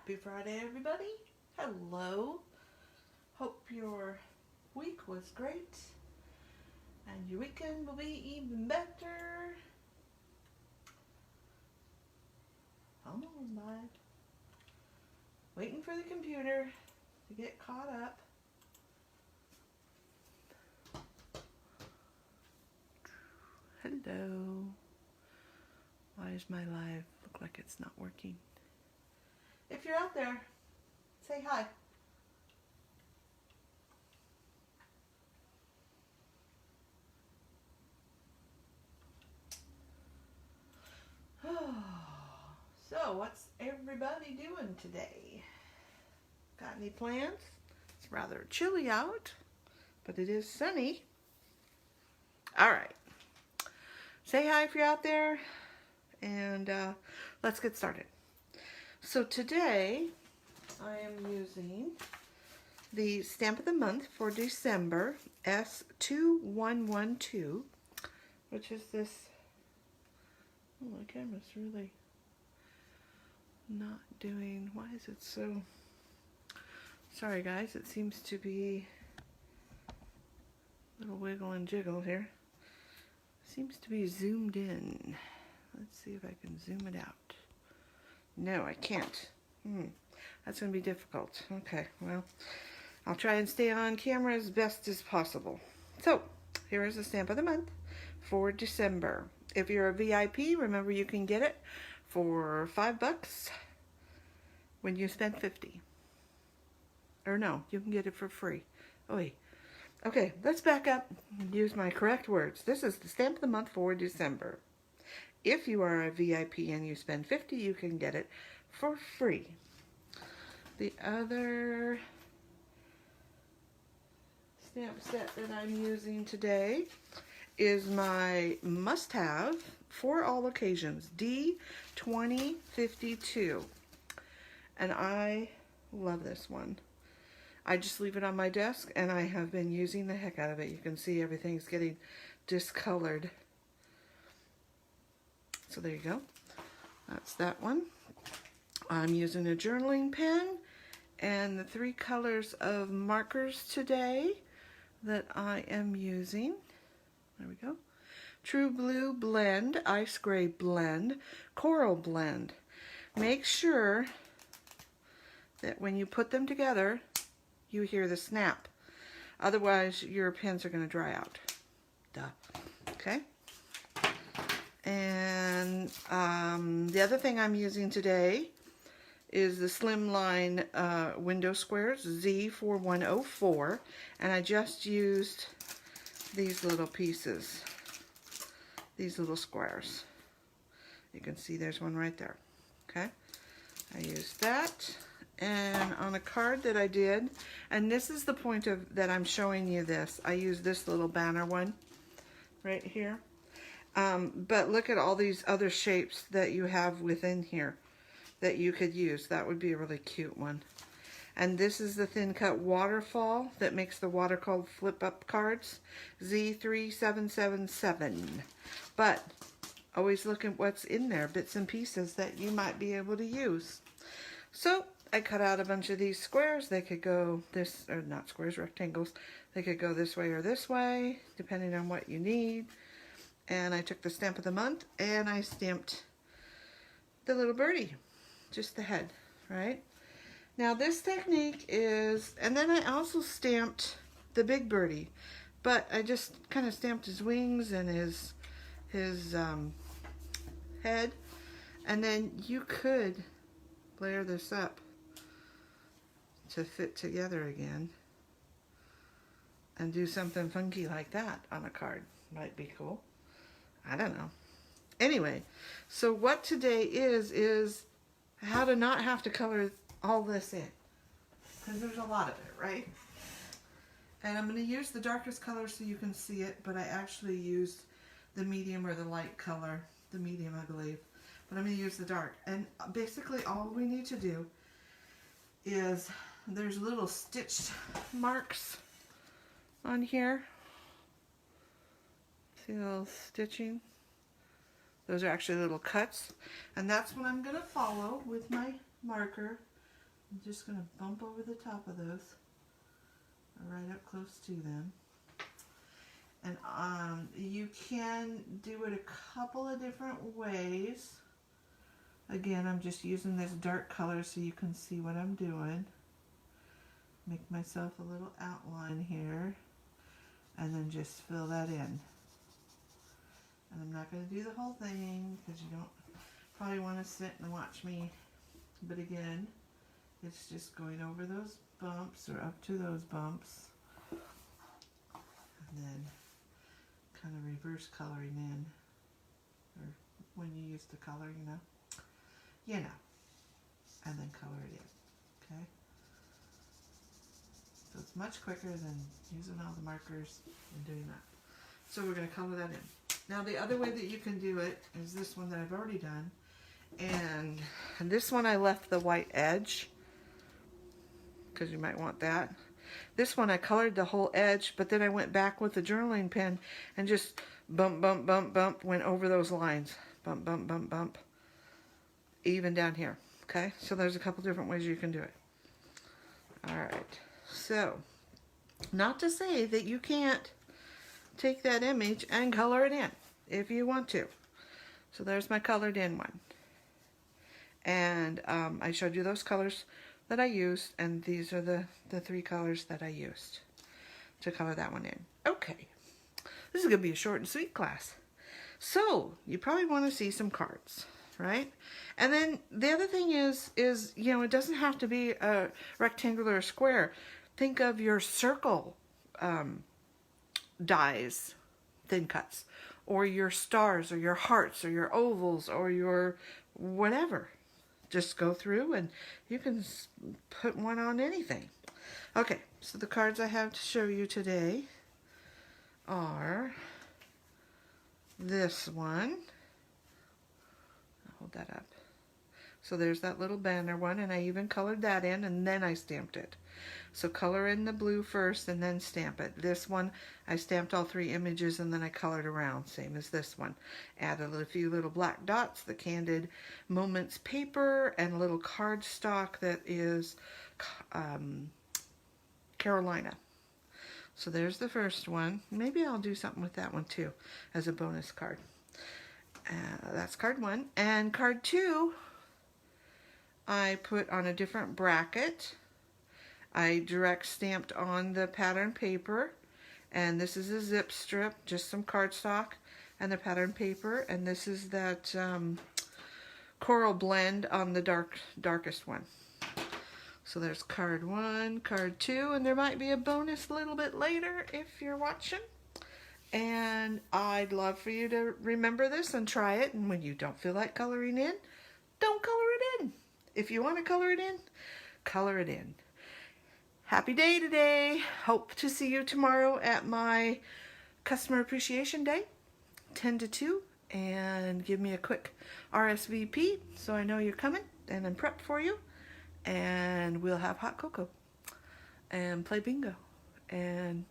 Happy Friday, everybody. Hello. Hope your week was great and your weekend will be even better. Hold on, bud. Waiting for the computer to get caught up. Hello. Why does my live look like it's not working? If you're out there, say hi. So, what's everybody doing today? Got any plans? It's rather chilly out, but it is sunny. All right. Say hi if you're out there, and let's get started. So today, I am using the stamp of the month for December, S2112, which is this. Oh, my camera's really not doing. Why is it so? Sorry, guys. It seems to be a little wiggle and jiggle here. Seems to be zoomed in. Let's see if I can zoom it out. No, I can't. That's going to be difficult. Okay, well, I'll try and stay on camera as best as possible. So, here is the stamp of the month for December. If you're a VIP, remember you can get it for $5 when you spend 50. Or no, you can get it for free. Oh wait. Okay, let's back up and use my correct words. This is the stamp of the month for December. If you are a VIP and you spend 50, you can get it for free. The other stamp set that I'm using today is my must-have for all occasions, D2052. And I love this one. I just leave it on my desk and I have been using the heck out of it. You can see everything's getting discolored. So there you go. That's that one. I'm using a journaling pen and the 3 colors of markers today that I am using. There we go. True Blue Blend, Ice Gray Blend, Coral Blend. Make sure that when you put them together, you hear the snap. Otherwise, your pens are going to dry out. Duh. Okay? And the other thing I'm using today is the Slimline window squares, Z4104. And I just used these little pieces, these little squares. You can see there's one right there. Okay? I used that. And on a card that I did, and this is the point of that I'm showing you this. I used this little banner one right here. But look at all these other shapes that you have within here that you could use. That would be a really cute one. And this is the thin cut waterfall that makes the watercolor flip up cards, Z3777. But always look at what's in there, bits and pieces that you might be able to use. So I cut out a bunch of these squares. They could go this, or not squares, rectangles. They could go this way or this way, depending on what you need. And I took the stamp of the month and I stamped the little birdie, just the head, right? Now this technique is, and then I also stamped the big birdie, but I just kind of stamped his wings and his head, and then you could layer this up to fit together again and do something funky like that on a card. Might be cool. I don't know. Anyway, so what today is how to not have to color all this in, because there's a lot of it, right? And I'm going to use the darkest color so you can see it, but I actually used the medium or the light color, the medium I believe, but I'm going to use the dark. And basically all we need to do is, there's little stitched marks on here. See the little stitching? Those are actually little cuts. And that's what I'm going to follow with my marker I'm just going to bump over the top of those, right up close to them. And you can do it a couple of different ways. Again, I'm just using this dark color so you can see what I'm doing. Make myself a little outline here, and then just fill that in. And I'm not going to do the whole thing because you don't probably want to sit and watch me. But again, it's just going over those bumps or up to those bumps. And then kind of reverse coloring in, or when you use the color, you know, and then color it in, okay? So it's much quicker than using all the markers and doing that. So we're going to color that in. Now the other way that you can do it is this one that I've already done, and this one I left the white edge because you might want that. This one I colored the whole edge, but then I went back with the journaling pen and just bump, bump, bump, bump, went over those lines. Bump, bump, bump, bump. Even down here. Okay? So there's a couple different ways you can do it. Alright. So, not to say that you can't take that image and color it in if you want to. So there's my colored in one. And I showed you those colors that I used, and these are the 3 colors that I used to color that one in. Okay, this is going to be a short and sweet class. So, you probably want to see some cards, right? And then the other thing is you know, it doesn't have to be a rectangular or square. Think of your circle dies, thin cuts, or your stars, or your hearts, or your ovals, or your whatever. Just go through and you can put one on anything. Okay, so the cards I have to show you today are this one. I'll hold that up. So there's that little banner one, and I even colored that in, and then I stamped it. So color in the blue first and then stamp it. This one, I stamped all 3 images and then I colored around, same as this one. Added a few little black dots, the Candid Moments paper, and a little cardstock that is Carolina. So there's the first one. Maybe I'll do something with that one too as a bonus card. That's card 1. And card 2, I put on a different bracket. I direct stamped on the pattern paper, and this is a zip strip, just some cardstock and the pattern paper, and this is that coral blend on the darkest one. So there's card 1, card 2, and there might be a bonus a little bit later if you're watching. And I'd love for you to remember this and try it, and when you don't feel like coloring in, don't color it in. If you want to color it in, color it in. Happy day today. Hope to see you tomorrow at my Customer Appreciation Day, 10 to 2. And give me a quick RSVP so I know you're coming and I'm prepped for you. And we'll have hot cocoa and play bingo and